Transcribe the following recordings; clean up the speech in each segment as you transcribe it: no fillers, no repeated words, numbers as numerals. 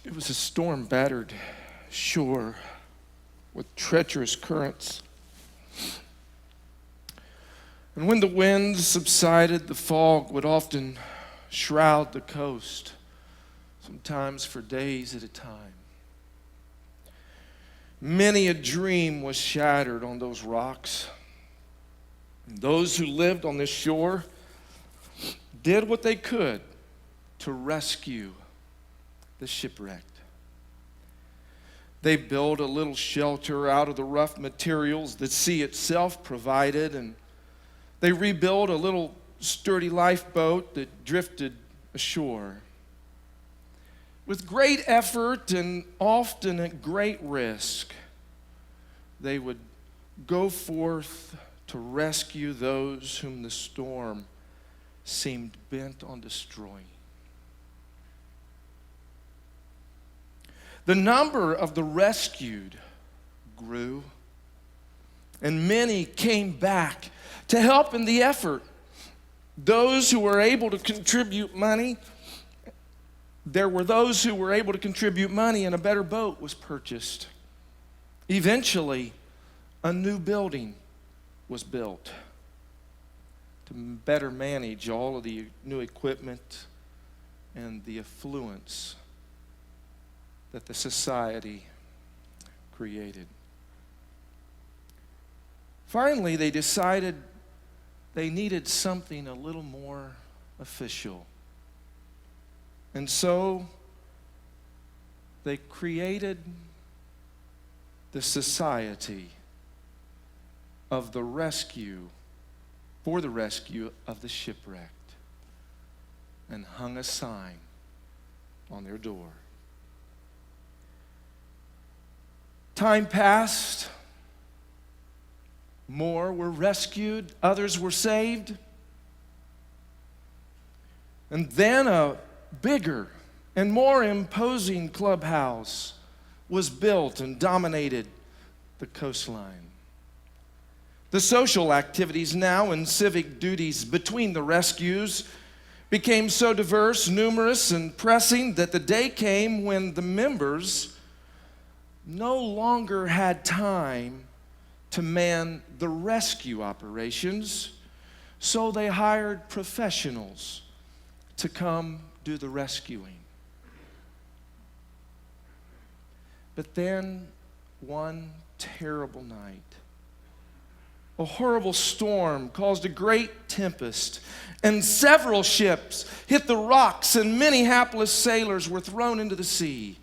It was a storm-battered shore with treacherous currents. And when the winds subsided, the fog would often shroud the coast, sometimes for days at a time. Many a dream was shattered on those rocks. And those who lived on this shore did what they could to rescue the shipwrecked. They built a little shelter out of the rough materials the sea itself provided, and they rebuilt a little sturdy lifeboat that drifted ashore. With great effort and often at great risk, they would go forth to rescue those whom the storm seemed bent on destroying. The number of the rescued grew, and many came back to help in the effort. Those who were able to contribute money, there were those who were able to contribute money, and a better boat was purchased. Eventually, a new building was built to better manage all of the new equipment and the affluence that the society created. Finally, they decided they needed something a little more official. And so they created the Society of the Rescue, for the rescue of the shipwrecked, and hung a sign on their door. Time passed. More were rescued, others were saved. And then a bigger and more imposing clubhouse was built and dominated the coastline. The social activities now and civic duties between the rescues became so diverse, numerous, and pressing that the day came when the members no longer had time to man the rescue operations, so they hired professionals to come do the rescuing. But then, one terrible night, a horrible storm caused a great tempest, and several ships hit the rocks, and many hapless sailors were thrown into the sea.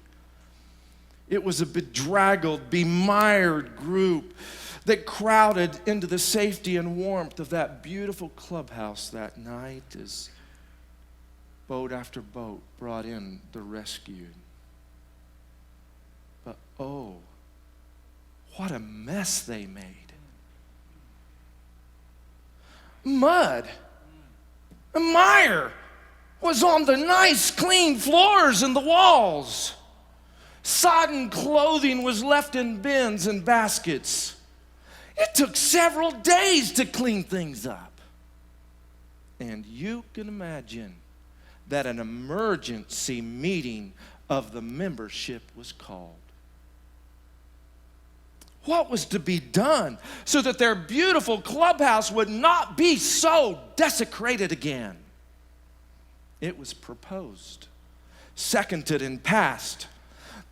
It was a bedraggled, bemired group that crowded into the safety and warmth of that beautiful clubhouse that night as boat after boat brought in the rescued. But oh, what a mess they made. Mud and mire was on the nice, clean floors and the walls. Sodden clothing was left in bins and baskets. It took several days to clean things up. And you can imagine that an emergency meeting of the membership was called. What was to be done so that their beautiful clubhouse would not be so desecrated again? It was proposed, seconded, and passed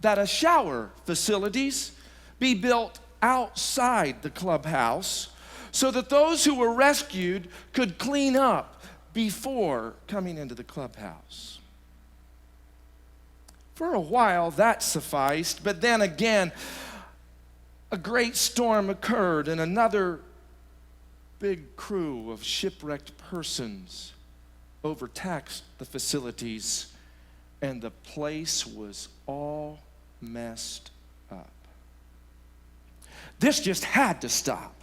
that a shower facilities be built outside the clubhouse so that those who were rescued could clean up before coming into the clubhouse. For a while that sufficed, but then again a great storm occurred, and another big crew of shipwrecked persons overtaxed the facilities, and the place was all messed up. This just had to stop.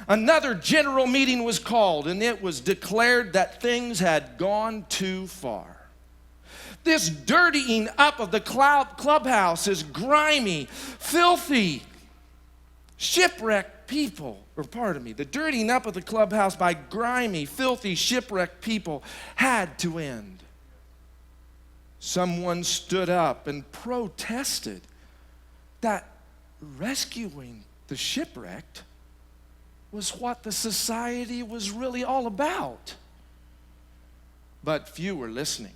Another general meeting was called, and it was declared that things had gone too far. This dirtying up of the clubhouse is grimy, filthy, shipwrecked people, the dirtying up of the clubhouse by grimy, filthy, shipwrecked people had to end. Someone stood up and protested that rescuing the shipwrecked was what the society was really all about. But few were listening.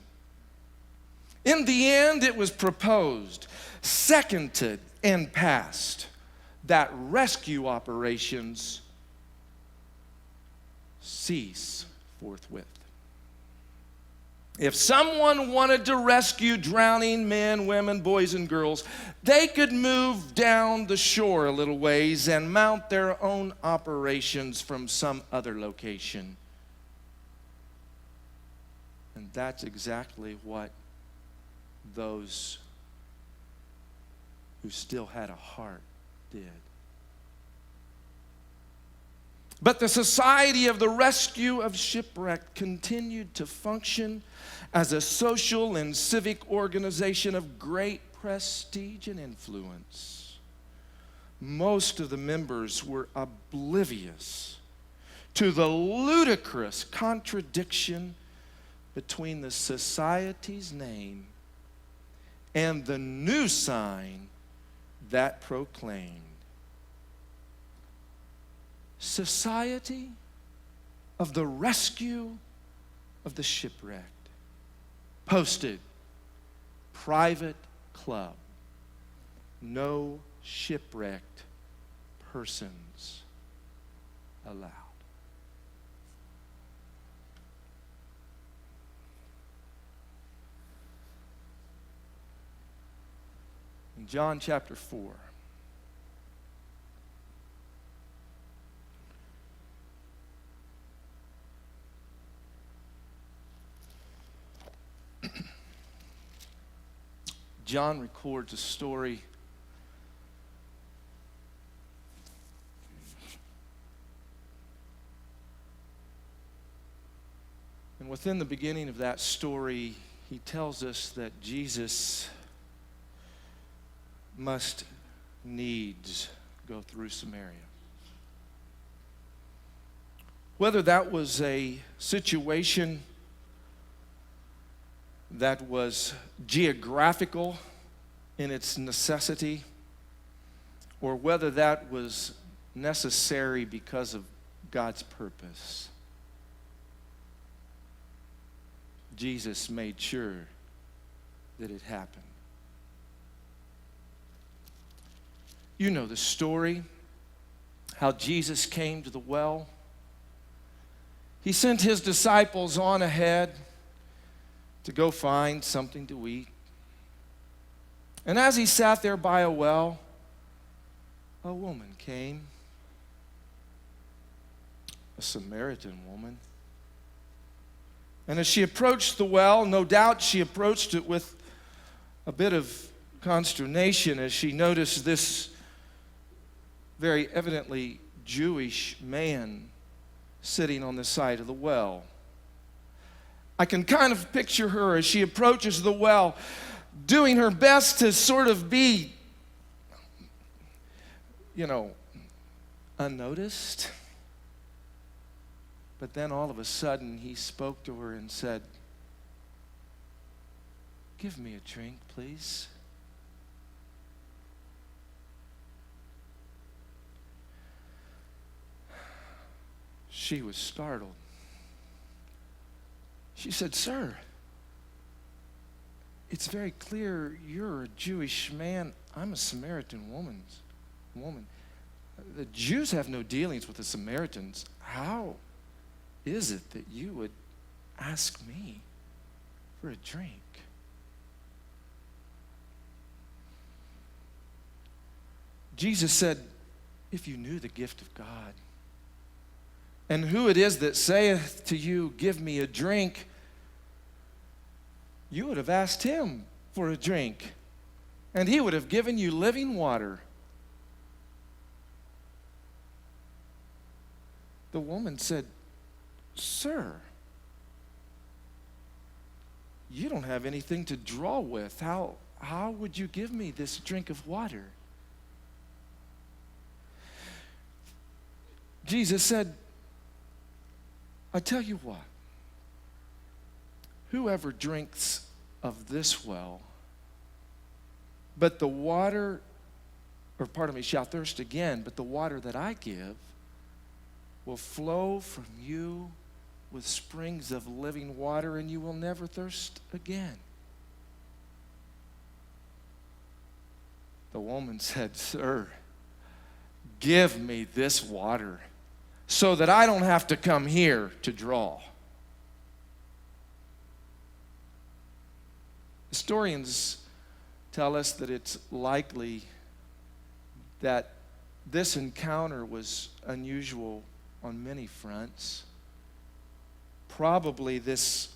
In the end, it was proposed, seconded, and passed that rescue operations cease forthwith. If someone wanted to rescue drowning men, women, boys, and girls, they could move down the shore a little ways and mount their own operations from some other location. And that's exactly what those who still had a heart did. But the Society of the Rescue of Shipwrecked continued to function as a social and civic organization of great prestige and influence. Most of the members were oblivious to the ludicrous contradiction between the society's name and the new sign that proclaimed, Society of the Rescue of the Shipwrecked. Posted, private club, no shipwrecked persons allowed. In John chapter 4, John records a story and within the beginning of that story, he tells us that Jesus must needs go through Samaria. Whether that was a situation that was geographical in its necessity, or whether that was necessary because of God's purpose, Jesus made sure that it happened. You know the story, how Jesus came to the well. He sent his disciples on ahead to go find something to eat. And as he sat there by a well, a woman came, a Samaritan woman. And as she approached the well, no doubt she approached it with a bit of consternation as she noticed this very evidently Jewish man sitting on the side of the well. I can kind of picture her as she approaches the well, doing her best to sort of be, unnoticed. But then all of a sudden, he spoke to her and said, "Give me a drink, please." She was startled. She said, "Sir, it's very clear you're a Jewish man. I'm a Samaritan woman. The Jews have no dealings with the Samaritans. How is it that you would ask me for a drink?" Jesus said, "If you knew the gift of God, and who it is that saith to you, 'Give me a drink,' you would have asked him for a drink, and he would have given you living water." The woman said, "Sir, you don't have anything to draw with. How would you give me this drink of water?" Jesus said, "I tell you what, whoever drinks of this well, but the water, shall thirst again, but the water that I give will flow from you with springs of living water, and you will never thirst again. The woman said, Sir, give me this water so that I don't have to come here to draw. Historians tell us that it's likely that this encounter was unusual on many fronts. Probably this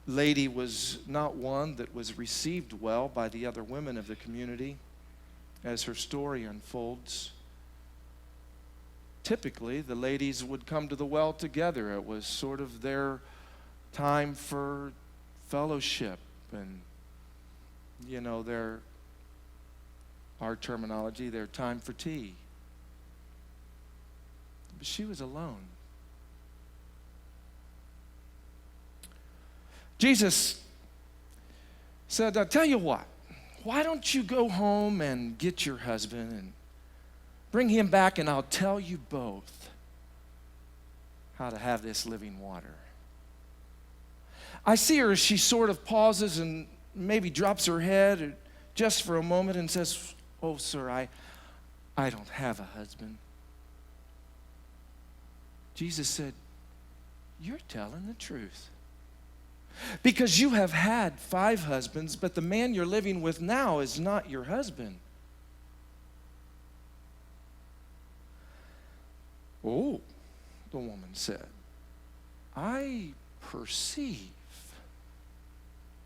lady was not one that was received well by the other women of the community as her story unfolds. Typically, the ladies would come to the well together. It was sort of their time for fellowship and, our terminology, their time for tea. But she was alone. Jesus said, I'll tell you what, why don't you go home and get your husband and bring him back, and I'll tell you both how to have this living water. I see her as she sort of pauses and maybe drops her head just for a moment and says, Oh, sir, I don't have a husband. Jesus said, You're telling the truth. Because you have had 5 husbands, but the man you're living with now is not your husband. Oh, the woman said, I perceive.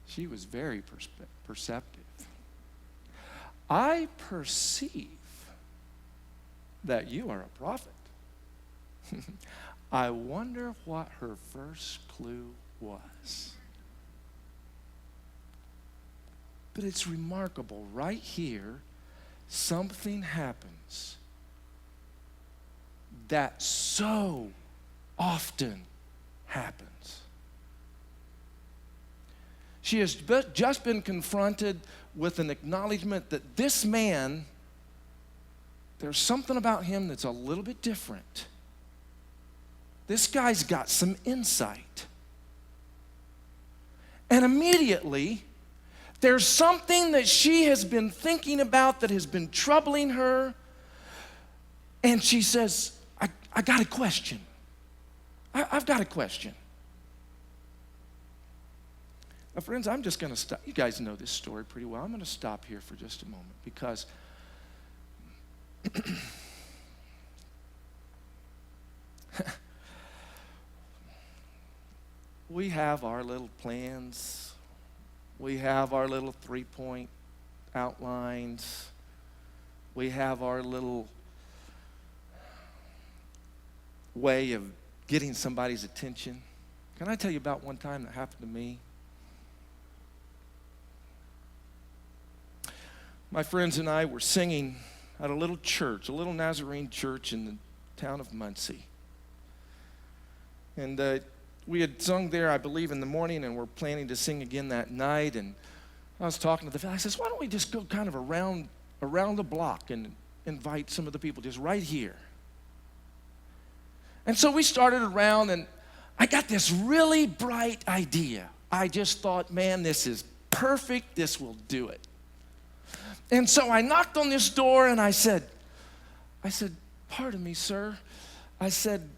She was very perceptive. I perceive that you are a prophet. I wonder what her first clue was. But it's remarkable. Right here, something happens that so often happens. She has just been confronted with an acknowledgement that this man, there's something about him that's a little bit different. This guy's got some insight. And immediately, there's something that she has been thinking about that has been troubling her. And she says, I got a question. I've got a question. Now, friends, I'm just going to stop. You guys know this story pretty well. I'm going to stop here for just a moment because we have our little plans. We have our little 3-point outlines. We have our little way of getting somebody's attention. Can I tell you about one time that happened to me? My friends and I were singing at a little church, a little Nazarene church in the town of Muncie. And we had sung there, I believe, in the morning, and we're planning to sing again that night. And I was talking to the family. I says, why don't we just go kind of around the block and invite some of the people just right here? And so we started around, and I got this really bright idea. I just thought, man, this is perfect. This will do it. And so I knocked on this door, and I said, pardon me, sir. I said,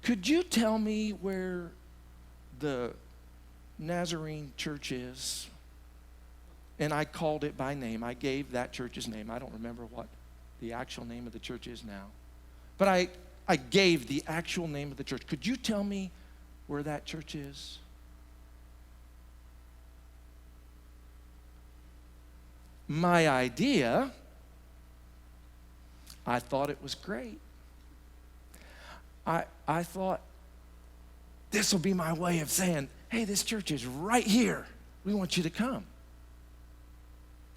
could you tell me where the Nazarene church is? And I called it by name. I gave that church's name. I don't remember what the actual name of the church is now. But I gave the actual name of the church. Could you tell me where that church is? My idea, I thought it was great. I thought, this will be my way of saying, hey, this church is right here. We want you to come.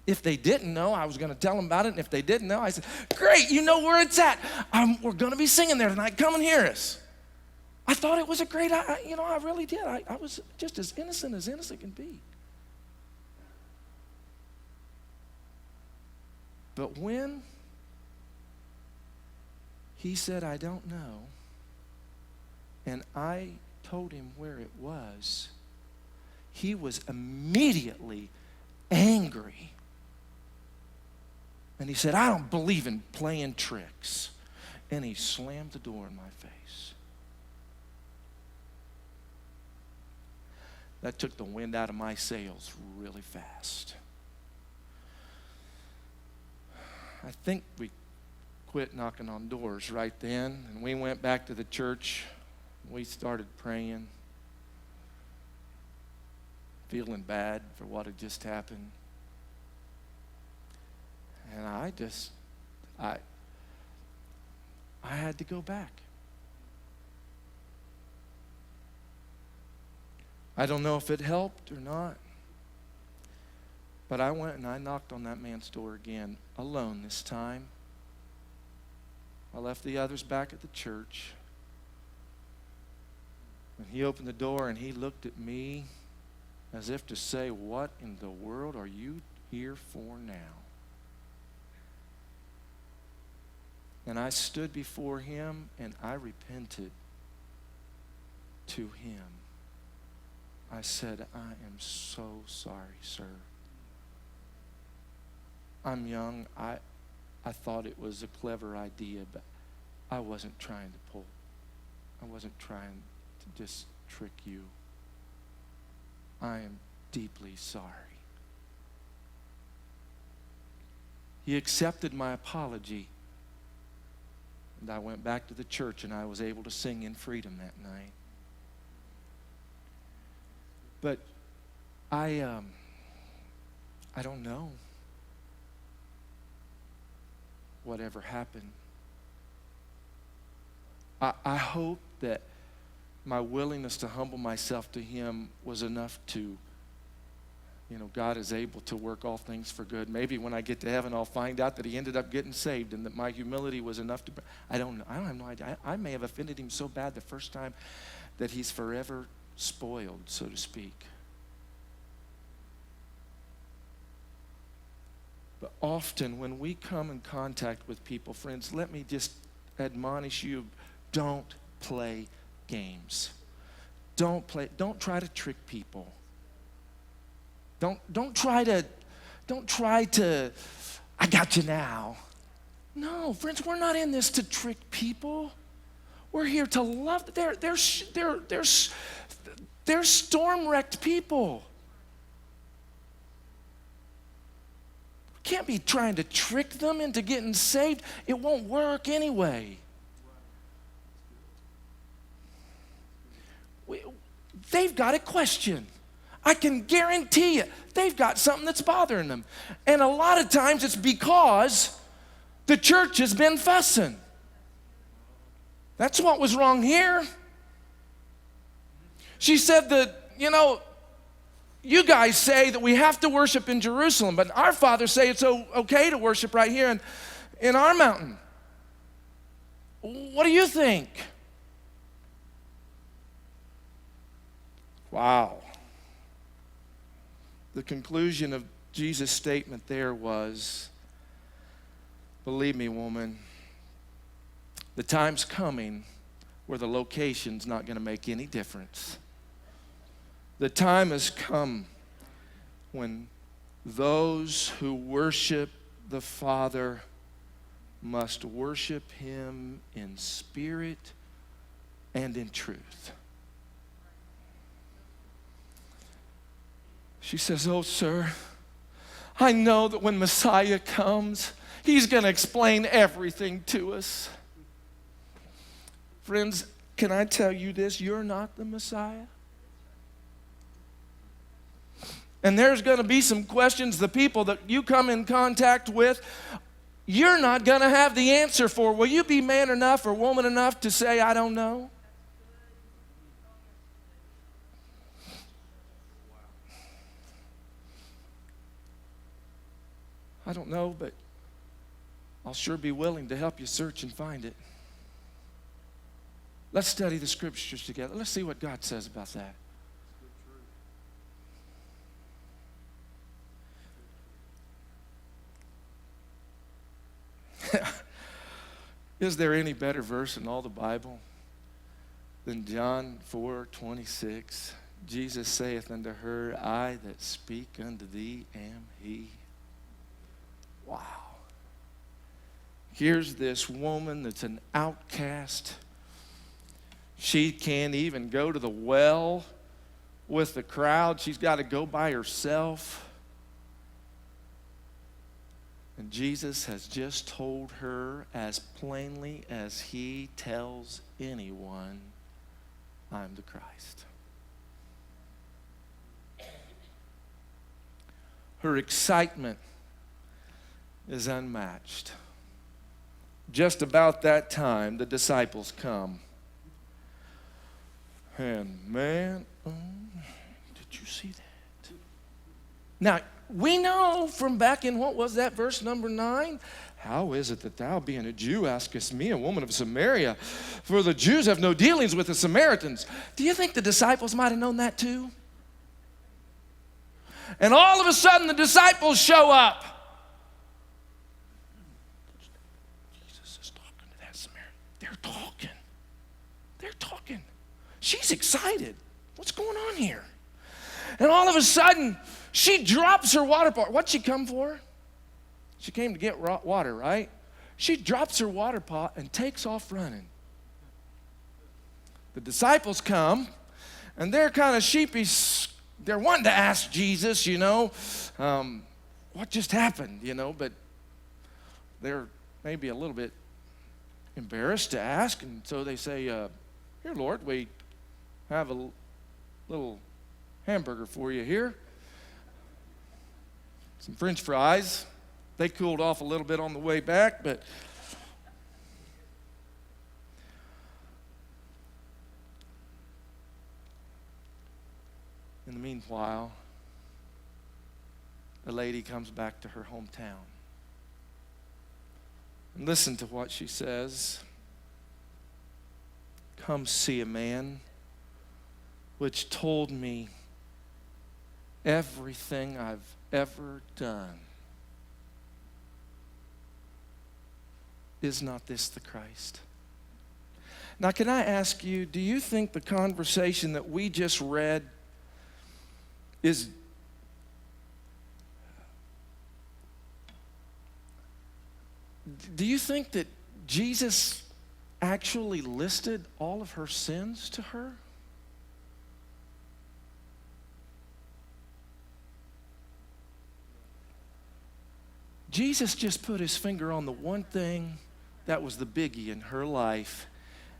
If they didn't know, I was going to tell them about it. And if they didn't know, I said, great, you know where it's at. We're going to be singing there tonight. Come and hear us. I thought it was a great, I really did. I was just as innocent can be. But when he said, I don't know, and I told him where it was, he was immediately angry. And he said, I don't believe in playing tricks. And he slammed the door in my face. That took the wind out of my sails really fast. I think we quit knocking on doors right then, and we went back to the church. We started praying, feeling bad for what had just happened. And I had to go back. I don't know if it helped or not, but I went and I knocked on that man's door again, alone this time. I left the others back at the church. And he opened the door and he looked at me as if to say, what in the world are you here for now? And I stood before him and I repented to him. I said, I am so sorry, sir. I'm young. I thought it was a clever idea, but I wasn't trying to pull. I wasn't trying to just trick you. I am deeply sorry. He accepted my apology. And I went back to the church and I was able to sing in freedom that night. But I don't know whatever happened. I hope that my willingness to humble myself to him was enough to, God is able to work all things for good. Maybe when I get to heaven, I'll find out that he ended up getting saved and that my humility was enough to, I don't know. I have no idea. I may have offended him so bad the first time that he's forever spoiled, so to speak. But often when we come in contact with people, friends, let me just admonish you, don't play games. Don't try to trick people. Don't try to, I got you now. No, friends, we're not in this to trick people. We're here to love. They're storm-wrecked people. We can't be trying to trick them into getting saved. It won't work anyway. They've got a question. I can guarantee you, they've got something that's bothering them. And a lot of times it's because the church has been fussing. That's what was wrong here. She said that, you guys say that we have to worship in Jerusalem, but our fathers say it's okay to worship right here in our mountain. What do you think? Wow. The conclusion of Jesus' statement there was, believe me, woman, the time's coming where the location's not going to make any difference. The time has come when those who worship the Father must worship him in spirit and in truth. She says, oh, sir, I know that when Messiah comes, he's going to explain everything to us. Friends, can I tell you this? You're not the Messiah. And there's going to be some questions the people that you come in contact with, you're not going to have the answer for. Will you be man enough or woman enough to say, I don't know? I don't know, but I'll sure be willing to help you search and find it. Let's study the scriptures together. Let's see what God says about that. Is there any better verse in all the Bible than John 4:26? Jesus saith unto her, I that speak unto thee am he. Wow. Here's this woman that's an outcast. She can't even go to the well with the crowd. She's got to go by herself. And Jesus has just told her as plainly as he tells anyone, I'm the Christ. Her excitement is unmatched. Just about that time, the disciples come. And man, did you see that? Now, we know from back in, what was that, verse number 9? How is it that thou, being a Jew, askest me, a woman of Samaria? For the Jews have no dealings with the Samaritans. Do you think the disciples might have known that too? And all of a sudden, the disciples show up. Jesus is talking to that Samaritan. They're talking. She's excited. What's going on here? And all of a sudden, she drops her water pot. What'd she come for? She came to get water, right? She drops her water pot and takes off running. The disciples come, and they're kind of sheepish. They're wanting to ask Jesus, what just happened, but they're maybe a little bit embarrassed to ask. And so they say, here, Lord, we have a little hamburger for you here. Some French fries. They cooled off a little bit on the way back, but in the meanwhile, a lady comes back to her hometown. And listen to what she says. Come see a man which told me everything I've ever done. Is not this the Christ? Now, can I ask you, do you think the conversation that we just read is do you think that Jesus actually listed all of her sins to her? Jesus just put his finger on the one thing that was the biggie in her life.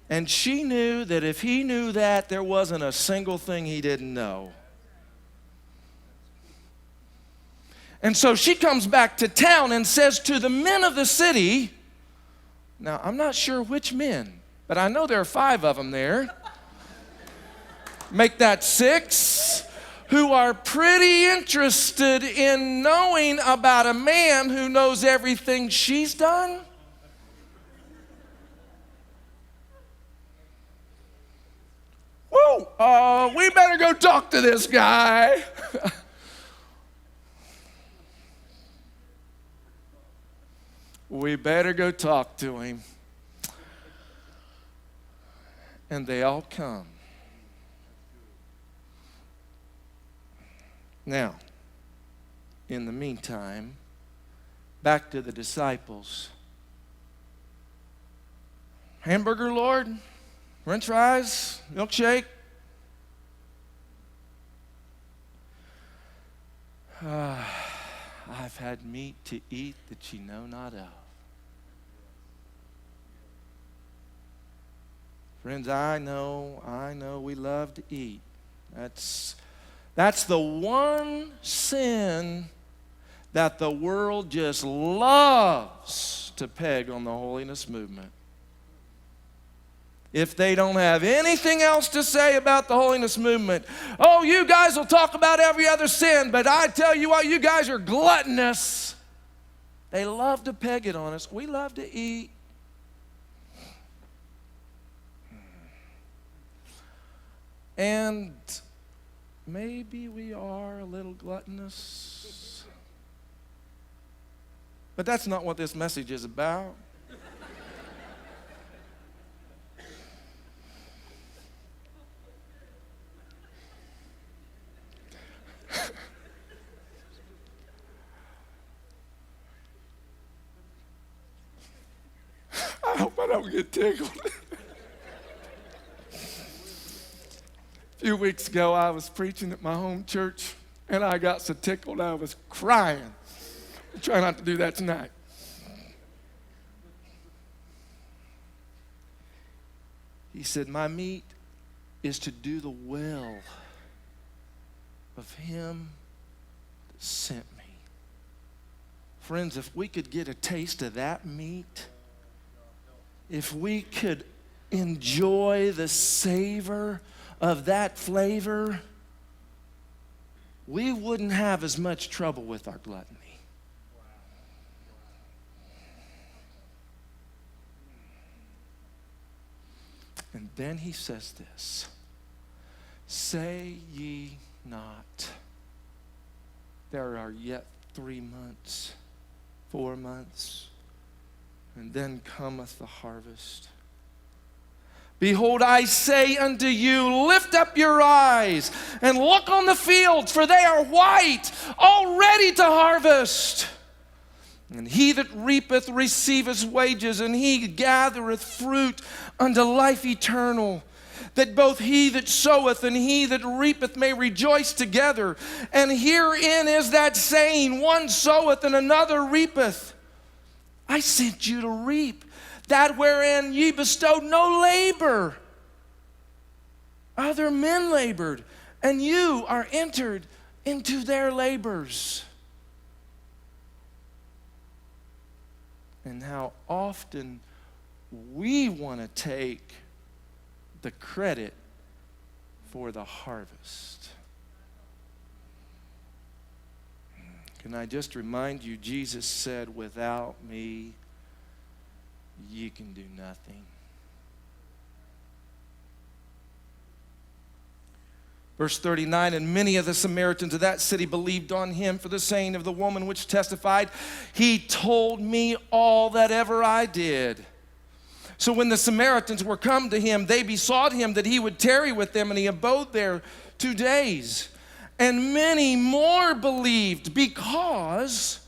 And she knew that if he knew that, there wasn't a single thing he didn't know. And so she comes back to town and says to the men of the city, now I'm not sure which men, but I know there are 5 of them there. Make that 6. Who are pretty interested in knowing about a man who knows everything she's done. Whoa, we better go talk to this guy. We better go talk to him. And they all come. Now, in the meantime, back to the disciples. Hamburger, Lord? French fries? Milkshake? I've had meat to eat that ye know not of. Friends, I know we love to eat. That's the one sin that the world just loves to peg on the holiness movement. If they don't have anything else to say about the holiness movement, oh, you guys will talk about every other sin, but I tell you what, you guys are gluttonous. They love to peg it on us. We love to eat. And maybe we are a little gluttonous. But that's not what this message is about. I hope I don't get tickled. A few weeks ago, I was preaching at my home church, and I got so tickled I was crying. I'll try not to do that tonight. He said, my meat is to do the will of him that sent me. Friends, if we could get a taste of that meat, if we could enjoy the savor of that flavor, we wouldn't have as much trouble with our gluttony. And then he says this, say ye not, there are yet 3 months, 4 months, and then cometh the harvest. Behold, I say unto you, lift up your eyes and look on the fields, for they are white, all ready to harvest. And he that reapeth receiveth wages, and he gathereth fruit unto life eternal, that both he that soweth and he that reapeth may rejoice together. And herein is that saying, one soweth and another reapeth. I sent you to reap that wherein ye bestowed no labor. Other men labored, and you are entered into their labors. And how often we want to take the credit for the harvest. Can I just remind you, Jesus said, without me, ye can do nothing. Verse 39, and many of the Samaritans of that city believed on him for the saying of the woman which testified, he told me all that ever I did. So when the Samaritans were come to him, they besought him that he would tarry with them, and he abode there 2 days. And many more believed because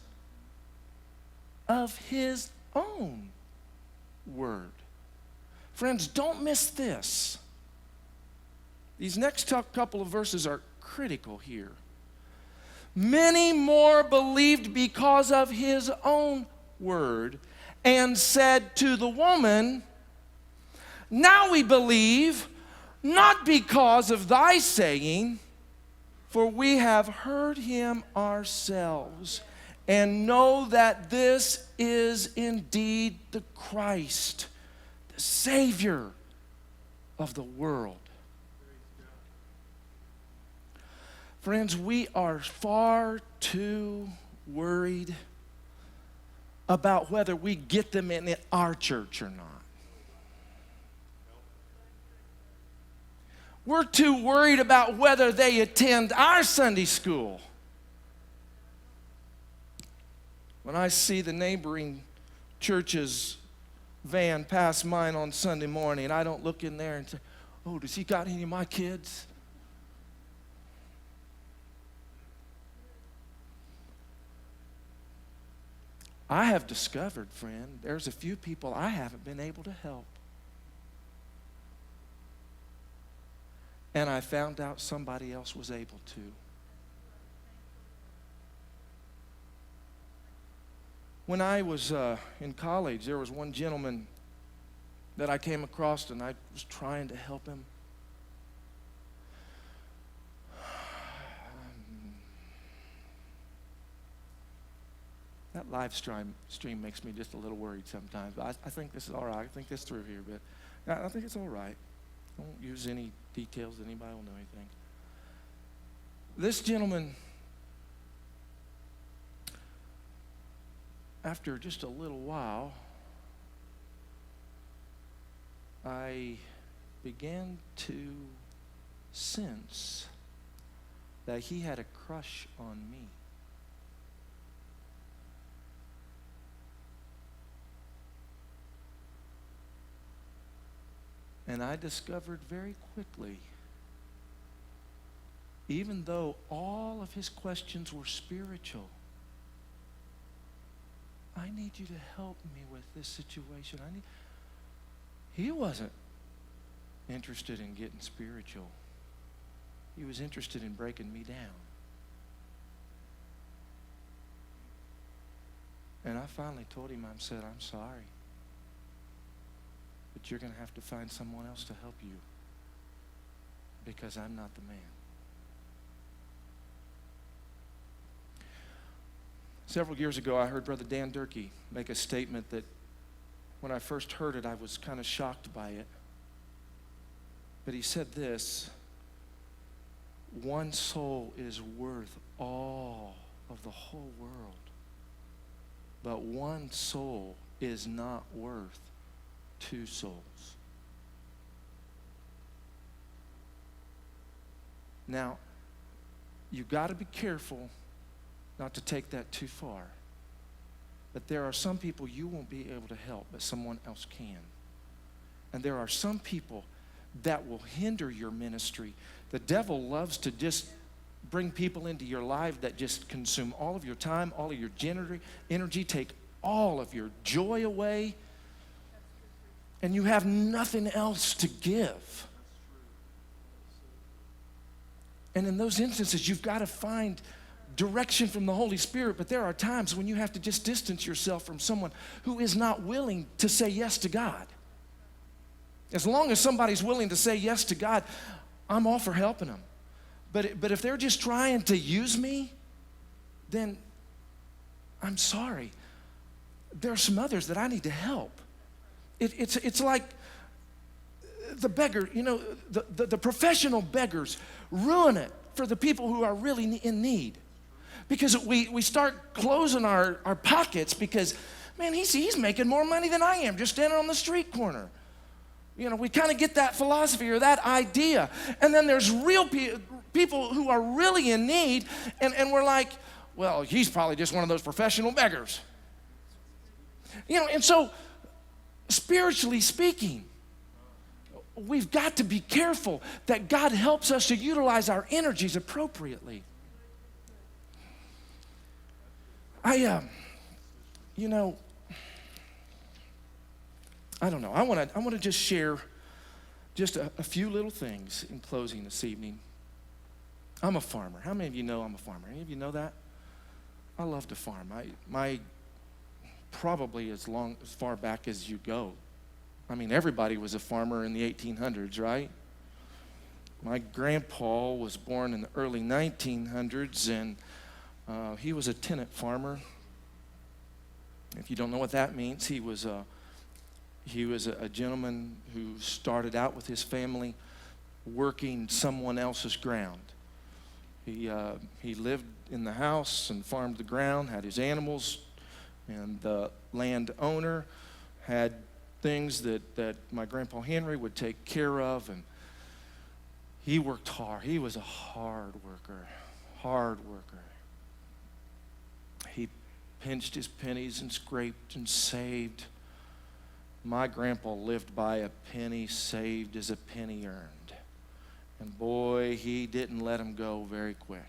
of his own word. Friends, don't miss this. These next couple of verses are critical here. Many more believed because of his own word, and said to the woman, now we believe, not because of thy saying, for we have heard him ourselves, and know that this is indeed the Christ, the Savior of the world. Friends, we are far too worried about whether we get them in our church or not. We're too worried about whether they attend our Sunday school. When I see the neighboring church's van pass mine on Sunday morning, I don't look in there and say, oh, does he got any of my kids? I have discovered, friend, there's a few people I haven't been able to help. And I found out somebody else was able to. When I was in college, there was one gentleman that I came across, and I was trying to help him. That live stream makes me just a little worried sometimes. But I think this is all right. I think this through here, but I think it's all right. I won't use any details that anybody will know anything. This gentleman, after just a little while, I began to sense that he had a crush on me. And I discovered very quickly, even though all of his questions were spiritual, I need you to help me with this situation. He wasn't interested in getting spiritual. He was interested in breaking me down. And I finally told him, I said, I'm sorry, but you're going to have to find someone else to help you because I'm not the man. Several years ago, I heard Brother Dan Durkee make a statement that when I first heard it, I was kind of shocked by it. But he said this: one soul is worth all of the whole world, but one soul is not worth two souls. Now, you've got to be careful not to take that too far. But there are some people you won't be able to help, but someone else can. And there are some people that will hinder your ministry. The devil loves to just bring people into your life that just consume all of your time, all of your energy, take all of your joy away, and you have nothing else to give. And in those instances, you've got to find direction from the Holy Spirit, but there are times when you have to just distance yourself from someone who is not willing to say yes to God. As long as somebody's willing to say yes to God, I'm all for helping them. But if they're just trying to use me, then I'm sorry. There are some others that I need to help. It's like the beggar, the professional beggars ruin it for the people who are really in need. Because we start closing our pockets because, man, he's making more money than I am just standing on the street corner. We kind of get that philosophy or that idea. And then there's real people who are really in need, and we're like, well, he's probably just one of those professional beggars. And so, spiritually speaking, we've got to be careful that God helps us to utilize our energies appropriately. I don't know. I want to just share just a few little things in closing this evening. I'm a farmer. How many of you know I'm a farmer? Any of you know that? I love to farm. My probably as far back as you go. I mean, everybody was a farmer in the 1800s, right? My grandpa was born in the early 1900s, and he was a tenant farmer. If you don't know what that means, he was a gentleman who started out with his family working someone else's ground. He lived in the house and farmed the ground, had his animals, and the landowner had things that my Grandpa Henry would take care of, and he worked hard. He was a hard worker. He pinched his pennies and scraped and saved. My grandpa lived by a penny saved as a penny earned. And boy, he didn't let him go very quick.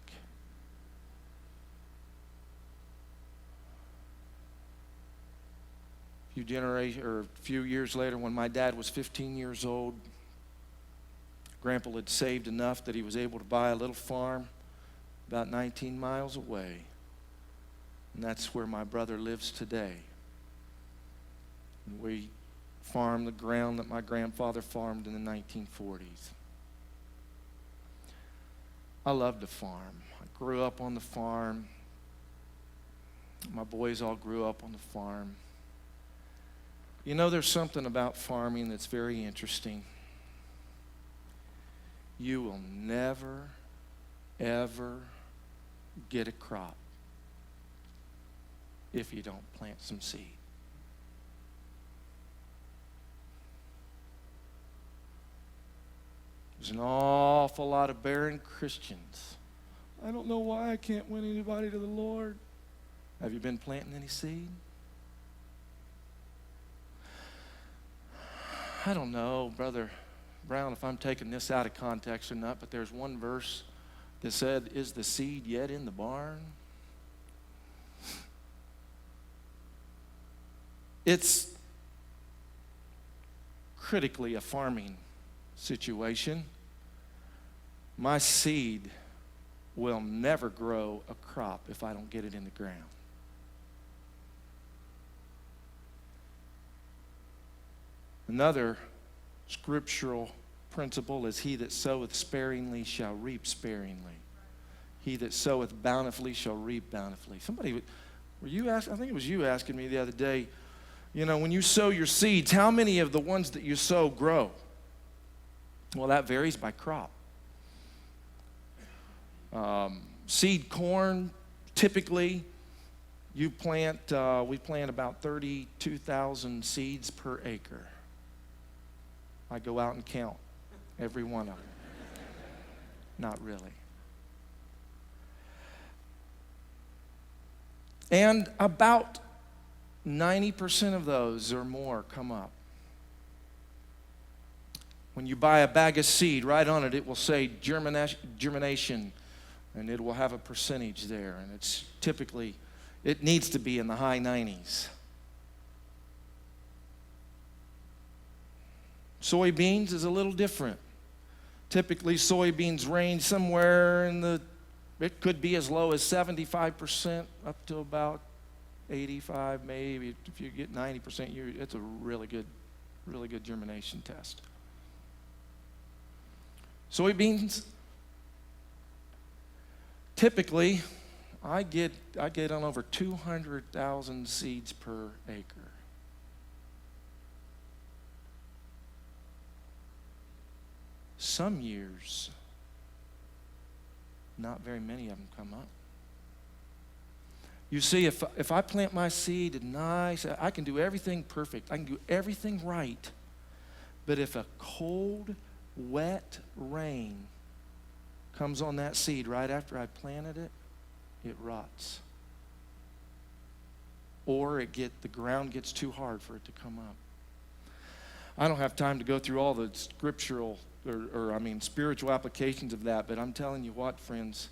A few years later, when my dad was 15 years old, Grandpa had saved enough that he was able to buy a little farm about 19 miles away. And that's where my brother lives today. And we farm the ground that my grandfather farmed in the 1940s. I love to farm. I grew up on the farm. My boys all grew up on the farm. There's something about farming that's very interesting. You will never, ever get a crop if you don't plant some seed. There's an awful lot of barren Christians. I don't know why I can't win anybody to the Lord. Have you been planting any seed? I don't know, Brother Brown, if I'm taking this out of context or not, but there's one verse that said, "Is the seed yet in the barn?" It's critically a farming situation. My seed will never grow a crop if I don't get it in the ground. Another scriptural principle is, he that soweth sparingly shall reap sparingly. He that soweth bountifully shall reap bountifully. Somebody, were you asking? I think it was you asking me the other day, when you sow your seeds, how many of the ones that you sow grow? Well, that varies by crop. Seed corn, typically, we plant about 32,000 seeds per acre. I go out and count every one of them. Not really. And about 90% of those or more come up. When you buy a bag of seed, right on it, it will say germination, and it will have a percentage there. And it's typically, it needs to be in the high 90s. Soybeans is a little different. Typically, soybeans range somewhere it could be as low as 75% up to about 85, maybe. If you get 90%, it's a really good germination test. Soybeans, typically, I get on over 200,000 seeds per acre. Some years, not very many of them come up. You see, if I plant my seed nice, I can do everything perfect. I can do everything right. But if a cold, wet rain comes on that seed right after I planted it, it rots. Or the ground gets too hard for it to come up. I don't have time to go through all the scriptural spiritual applications of that, but I'm telling you what, friends,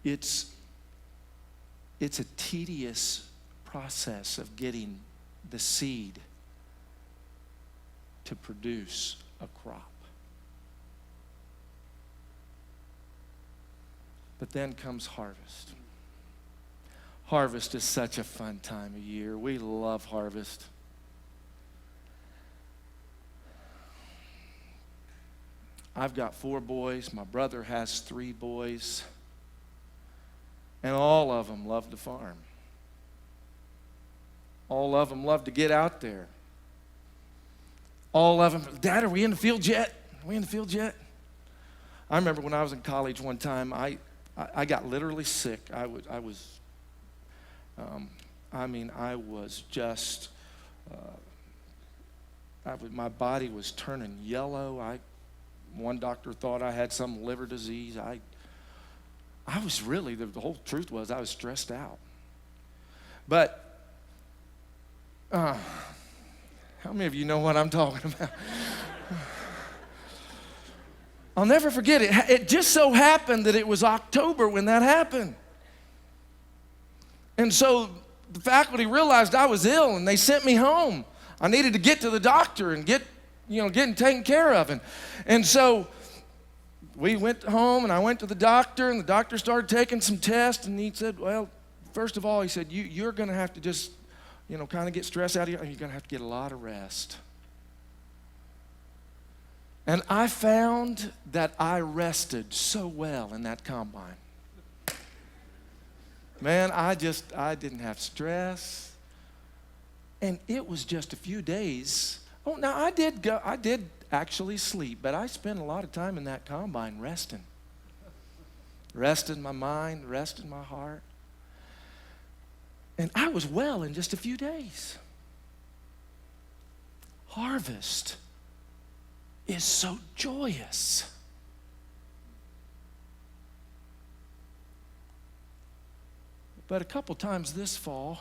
it's a tedious process of getting the seed to produce a crop. But then comes harvest. Harvest is such a fun time of year. We love harvest. I've got 4 boys. My brother has 3 boys. And all of them love to farm. All of them love to get out there. All of them, "Dad, are we in the field yet? Are we in the field yet?" I remember when I was in college one time, I got literally sick. I was just, my body was turning yellow. One doctor thought I had some liver disease. I was really, the whole truth was I was stressed out. But how many of you know what I'm talking about? I'll never forget it. It just so happened that it was October when that happened. And so the faculty realized I was ill, and they sent me home. I needed to get to the doctor and getting taken care of. And so we went home, and I went to the doctor, and the doctor started taking some tests, and he said, well, first of all, he said, you're going to have to just, kind of get stress out of you, and you're going to have to get a lot of rest. And I found that I rested so well in that combine. Man, I didn't have stress. And it was just a few days. Oh, now I did actually sleep, but I spent a lot of time in that combine resting. Resting my mind, resting my heart. And I was well in just a few days. Harvest is so joyous. But a couple times this fall,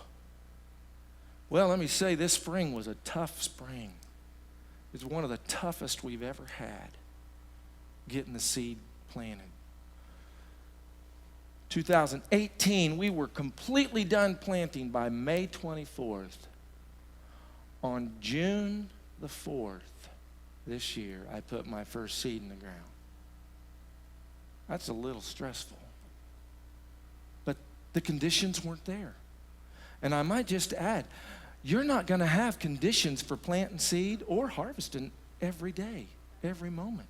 well, let me say this spring was a tough spring. It's one of the toughest we've ever had, getting the seed planted. 2018, we were completely done planting by May 24th. On June the 4th this year, I put my first seed in the ground. That's a little stressful. But the conditions weren't there. And I might just add, you're not going to have conditions for planting seed or harvesting every day, every moment.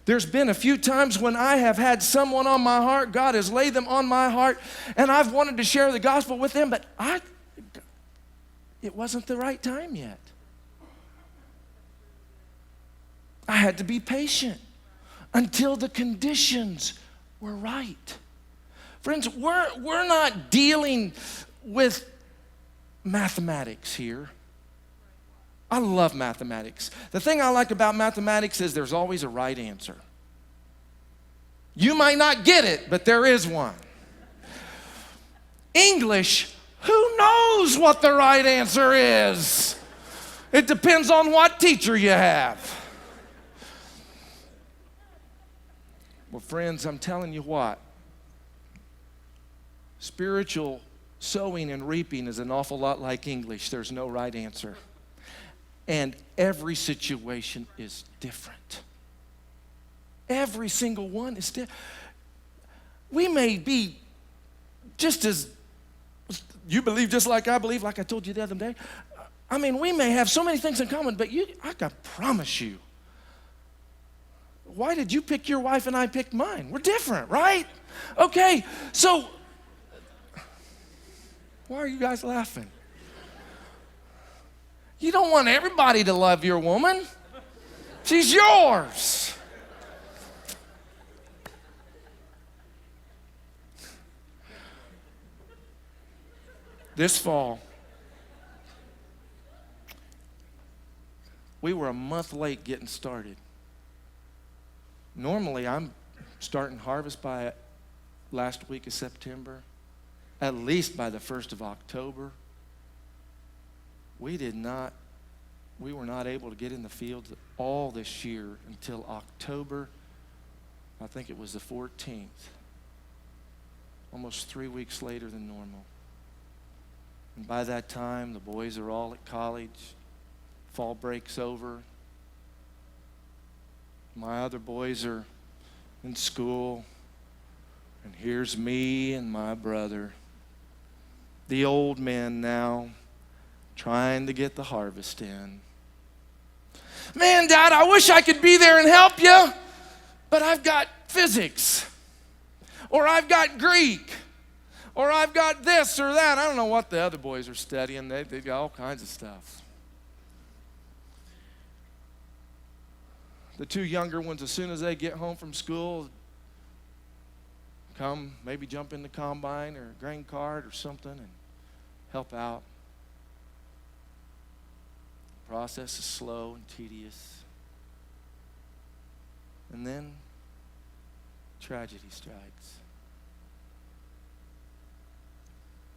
There's been a few times when I have had someone on my heart, God has laid them on my heart, and I've wanted to share the gospel with them, but it wasn't the right time yet. I had to be patient until the conditions were right. Friends, we're not dealing with mathematics here. I love mathematics. The thing I like about mathematics is there's always a right answer. You might not get it, but there is one. English, who knows what the right answer is? It depends on what teacher you have. Well, friends, I'm telling you what. Spiritual sowing and reaping is an awful lot like English. There's no right answer. And every situation is different. Every single one is different. We may be just as, you believe just like I believe, like I told you the other day. I mean, we may have so many things in common, but I can promise you, why did you pick your wife and I picked mine? We're different, right? Okay, so why are you guys laughing? You don't want everybody to love your woman. She's yours. This fall, we were a month late getting started. Normally, I'm starting harvest by last week of September, at least by the 1st of October. We were not able to get in the fields all this year until October, I think it was the 14th, almost 3 weeks later than normal. And by that time, the boys are all at college, fall breaks over. My other boys are in school, and here's me and my brother, the old men now, trying to get the harvest in. Man, Dad, I wish I could be there and help you, but I've got physics, or I've got Greek, or I've got this or that. I don't know what the other boys are studying. They've got all kinds of stuff. The two younger ones, as soon as they get home from school, come maybe jump in the combine or a grain cart or something and help out. The process is slow and tedious. And then tragedy strikes.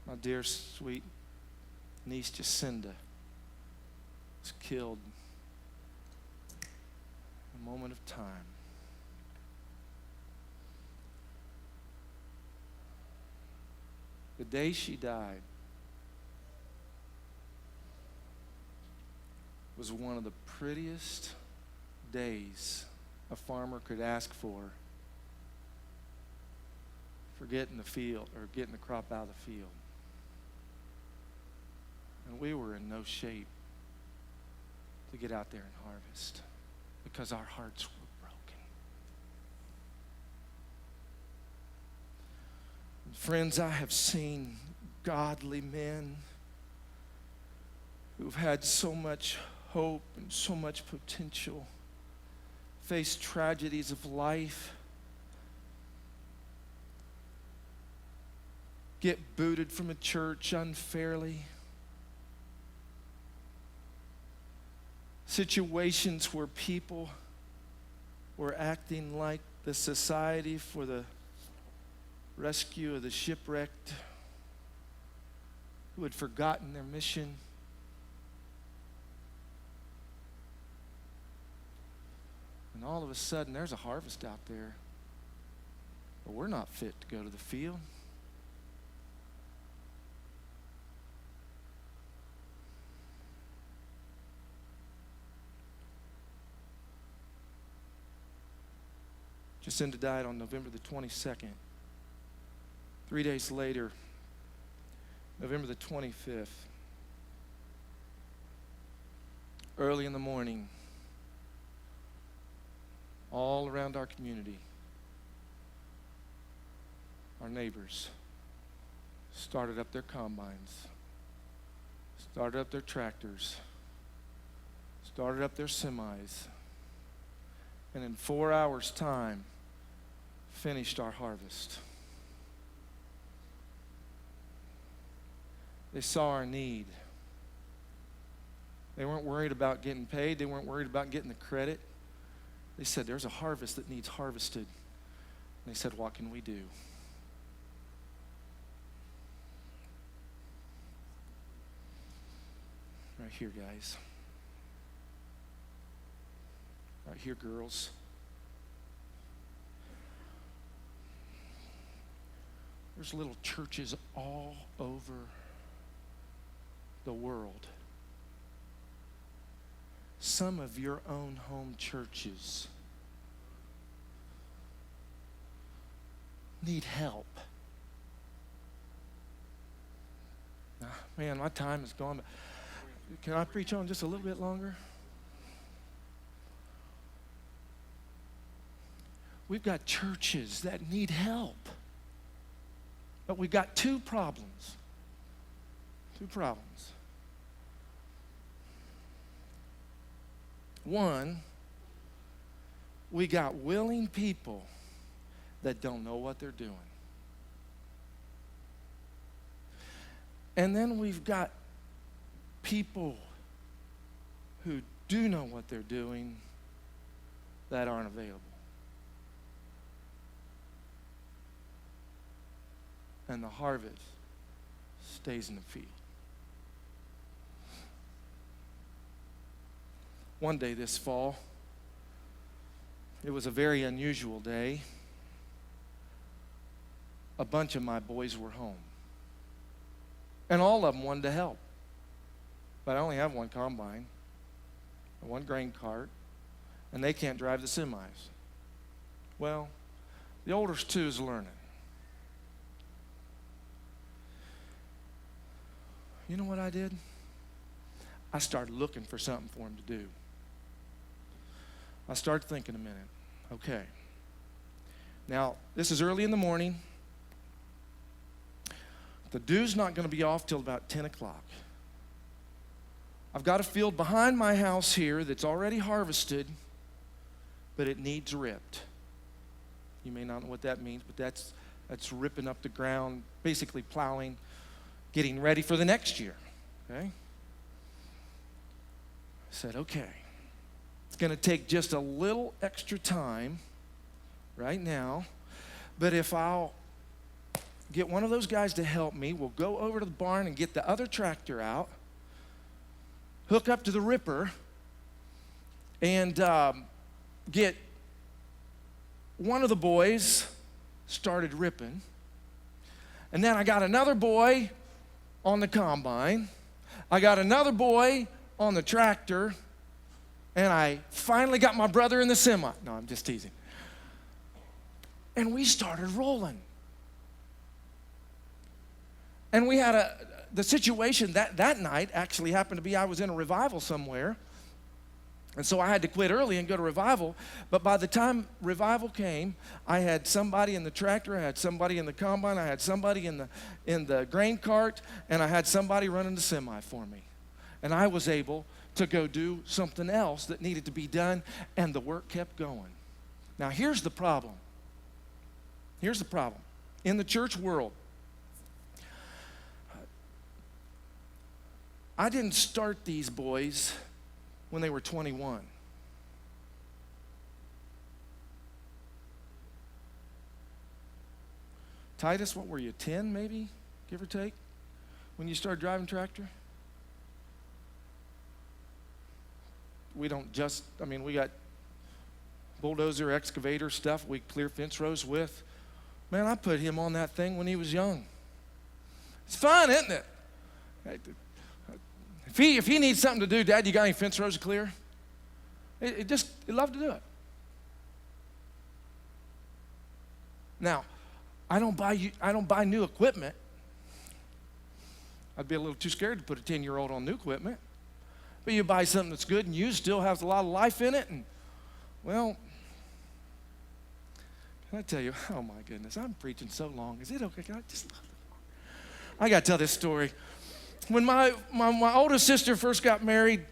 My dear, sweet niece Jacinda was killed in a moment of time. The day she died was one of the prettiest days a farmer could ask for getting the field or getting the crop out of the field. And we were in no shape to get out there and harvest because our hearts were broken. And friends, I have seen godly men who've had so much hope and so much potential face tragedies of life, get booted from a church unfairly, situations where people were acting like the Society for the Rescue of the Shipwrecked, who had forgotten their mission. And all of a sudden, there's a harvest out there, but we're not fit to go to the field. Jacinta died on November the 22nd. 3 days later, November the 25th, early in the morning, all around our community, our neighbors started up their combines, started up their tractors, started up their semis, and in 4 hours' time, finished our harvest. They saw our need. They weren't worried about getting paid. They weren't worried about getting the credit. They said, there's a harvest that needs harvested. And they said, what can we do? Right here, guys. Right here, girls. There's little churches all over the world. Some of your own home churches need help. Man, my time is gone. Can I preach on just a little bit longer? We've got churches that need help. But we've got two problems. Two problems. One, we got willing people that don't know what they're doing. And then we've got people who do know what they're doing that aren't available. And the harvest stays in the field. One day this fall, it was a very unusual day. A bunch of my boys were home. And all of them wanted to help. But I only have one combine, one grain cart, and they can't drive the semis. Well, the oldest two is learning. You know what I did? I started looking for something for him to do. I started thinking a minute. Okay. Now, this is early in the morning. The dew's not going to be off till about 10 o'clock. I've got a field behind my house here that's already harvested, but it needs ripped. You may not know what that means, but that's ripping up the ground, basically plowing, getting ready for the next year, okay? I said, okay, it's going to take just a little extra time right now, but if I'll get one of those guys to help me, we'll go over to the barn and get the other tractor out, hook up to the ripper, and get one of the boys started ripping. And then I got another boy on the combine. I got another boy on the tractor. And I finally got my brother in the semi. No, I'm just teasing. And we started rolling. And we had the situation that night actually happened to be I was in a revival somewhere. And so I had to quit early and go to revival. But by the time revival came, I had somebody in the tractor, I had somebody in the combine, I had somebody in the grain cart, and I had somebody running the semi for me. And I was able to go do something else that needed to be done, and the work kept going. Now here's the problem. Here's the problem. In the church world, I didn't start these boys when they were 21. Titus, what were you, 10 maybe, give or take, when you started driving tractor? We don't just, we got bulldozer, excavator stuff we clear fence rows with. Man, I put him on that thing when he was young. It's fun, isn't it? If he needs something to do, Dad, you got any fence rows to clear? He'd love to do it. Now, I don't buy new equipment. I'd be a little too scared to put a 10-year-old on new equipment. But you buy something that's good and used, still has a lot of life in it, and, well, can I tell you, oh my goodness, I'm preaching so long. Is it okay? I got to tell this story. When my oldest sister first got married,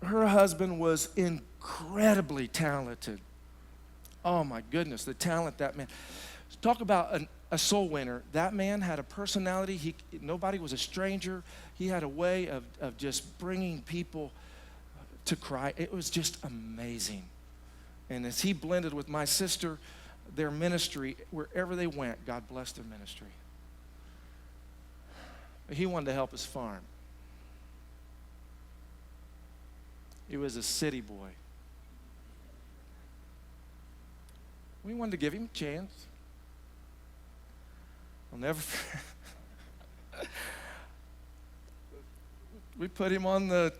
her husband was incredibly talented. Oh my goodness, the talent that man. Talk about a soul winner. That man had a personality. Nobody was a stranger. He had a way of just bringing people to Christ. It was just amazing. And as he blended with my sister, their ministry, wherever they went, God blessed their ministry. He wanted to help his farm. He was a city boy. We wanted to give him a chance. I'll never. We put him on the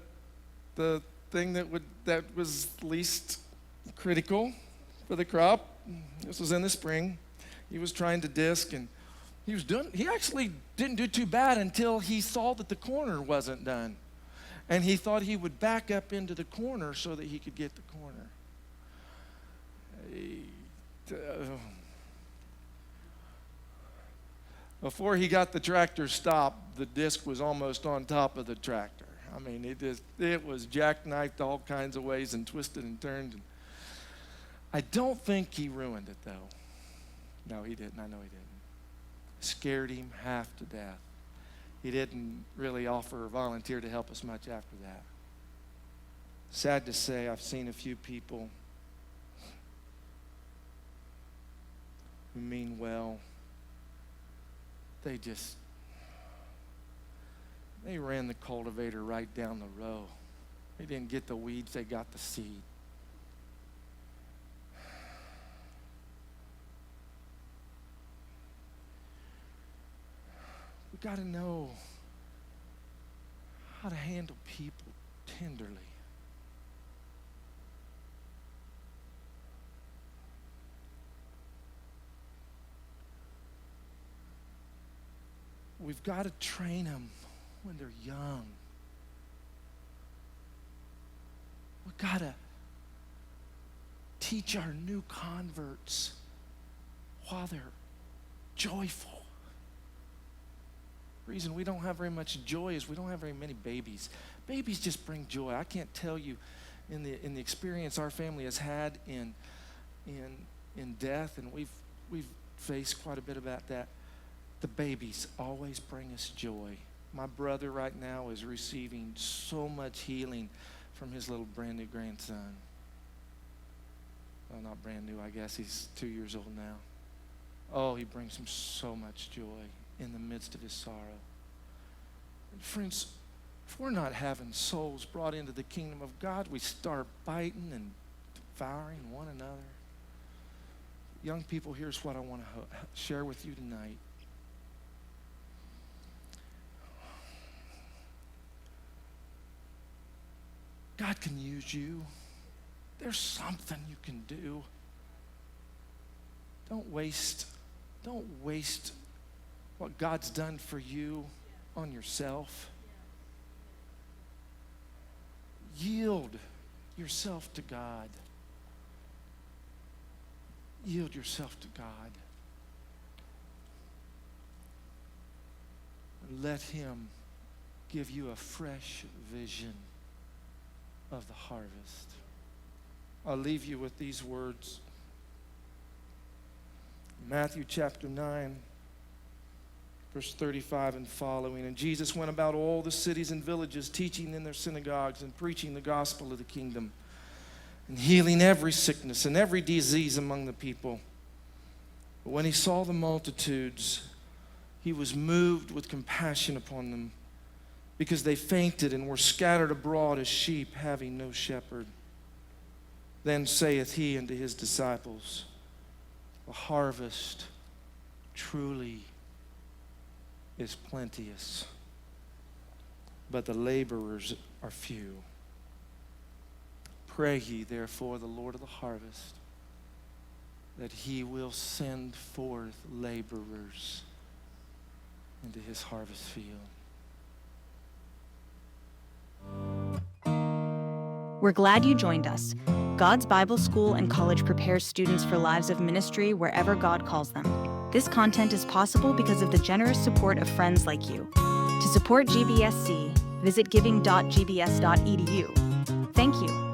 thing that was least critical for the crop. This was in the spring. He was trying to disc, and he actually didn't do too bad until he saw that the corner wasn't done. And he thought he would back up into the corner so that he could get the corner. Before he got the tractor stopped, the disc was almost on top of the tractor. It was jackknifed all kinds of ways and twisted and turned. I don't think he ruined it, though. No, he didn't. I know he didn't. Scared him half to death. He didn't really offer or volunteer to help us much after that. Sad to say, I've seen a few people who mean well. They ran the cultivator right down the row. They didn't get the weeds, they got the seed. We got to know how to handle people tenderly. We've got to train them when they're young. We've got to teach our new converts while they're joyful. The reason we don't have very much joy is we don't have very many babies. Babies just bring joy. I can't tell you in the experience our family has had in death, and we've faced quite a bit about that. The babies always bring us joy. My brother right now is receiving so much healing from his little brand new grandson. Well, not brand new, I guess. He's 2 years old now. Oh, he brings him so much joy in the midst of his sorrow. And friends, if we're not having souls brought into the kingdom of God, we start biting and devouring one another. Young people, here's what I want to share with you tonight. God can use you. There's something you can do. Don't waste what God's done for you on yourself. Yield yourself to God. Yield yourself to God. And let Him give you a fresh vision of the harvest. I'll leave you with these words. Matthew chapter 9. Verse 35 and following. And Jesus went about all the cities and villages, teaching in their synagogues and preaching the gospel of the kingdom, and healing every sickness and every disease among the people. But when he saw the multitudes, he was moved with compassion upon them, because they fainted and were scattered abroad as sheep having no shepherd. Then saith he unto his disciples, the harvest truly is plenteous, but the laborers are few. Pray ye therefore the Lord of the harvest, that he will send forth laborers into his harvest field. We're glad you joined us. God's Bible School and College prepares students for lives of ministry wherever God calls them. This content is possible because of the generous support of friends like you. To support GBSC, visit giving.gbs.edu. Thank you.